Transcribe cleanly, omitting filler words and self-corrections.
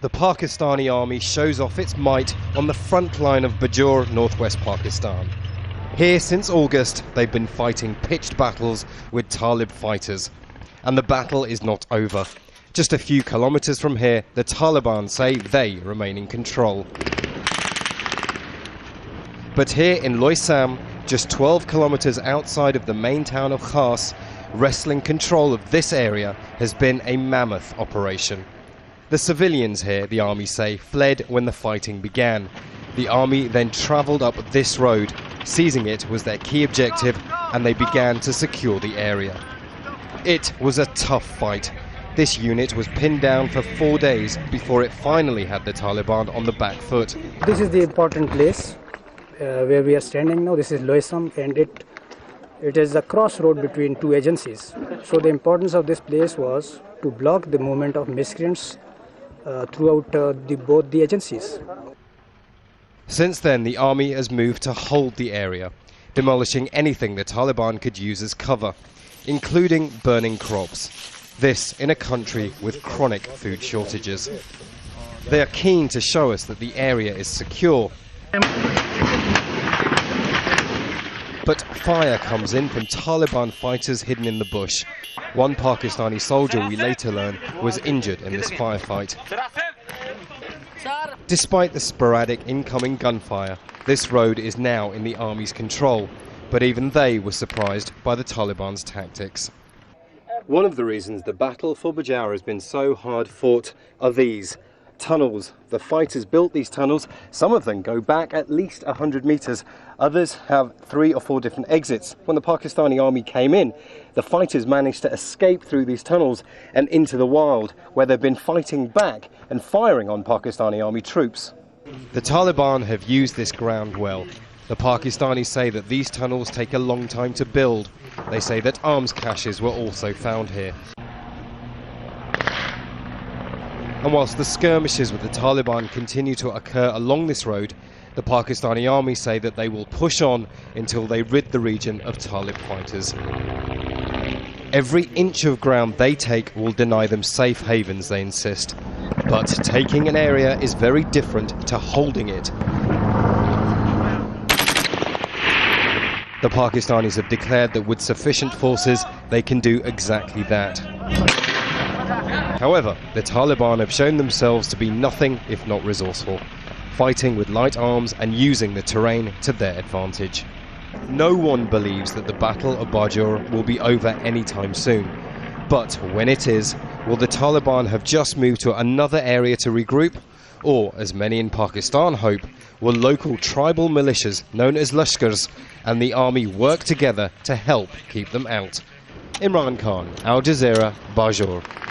The Pakistani army shows off its might on the front line of Bajaur, northwest Pakistan. Here, since August, they've been fighting pitched battles with Talib fighters. And the battle is not over. Just a few kilometers from here, the Taliban say they remain in control. But here in Loisam, just 12 kilometers outside of the main town of Khas, wresting control of this area has been a mammoth operation. The civilians here, the army say, fled when the fighting began. The army then travelled up this road. Seizing it was their key objective, and they began to secure the area. It was a tough fight. This unit was pinned down for 4 days before it finally had the Taliban on the back foot. This is the important place where we are standing now. This is Loisam, and it is a crossroad between two agencies. So the importance of this place was to block the movement of miscreants throughout both the agencies. Since then, the army has moved to hold the area, demolishing anything the Taliban could use as cover, including burning crops. This in a country with chronic food shortages. They are keen to show us that the area is secure. But fire comes in from Taliban fighters hidden in the bush. One Pakistani soldier, we later learn, was injured in this firefight. Despite the sporadic incoming gunfire, this road is now in the army's control, but even they were surprised by the Taliban's tactics. One of the reasons the battle for Bajaur has been so hard fought are these tunnels. The fighters built these tunnels. Some of them go back at least 100 meters. Others have 3 or 4 different exits. When the Pakistani army came in, the fighters managed to escape through these tunnels and into the wild, where they've been fighting back and firing on Pakistani army troops. The Taliban have used this ground well. The Pakistanis say that these tunnels take a long time to build. They say that arms caches were also found here. And whilst the skirmishes with the Taliban continue to occur along this road, the Pakistani army say that they will push on until they rid the region of Talib fighters. Every inch of ground they take will deny them safe havens, they insist. But taking an area is very different to holding it. The Pakistanis have declared that with sufficient forces, they can do exactly that. However, the Taliban have shown themselves to be nothing if not resourceful, fighting with light arms and using the terrain to their advantage. No one believes that the Battle of Bajaur will be over anytime soon. But when it is, will the Taliban have just moved to another area to regroup? Or, as many in Pakistan hope, will local tribal militias known as Lashkars and the army work together to help keep them out? Imran Khan, Al Jazeera, Bajaur.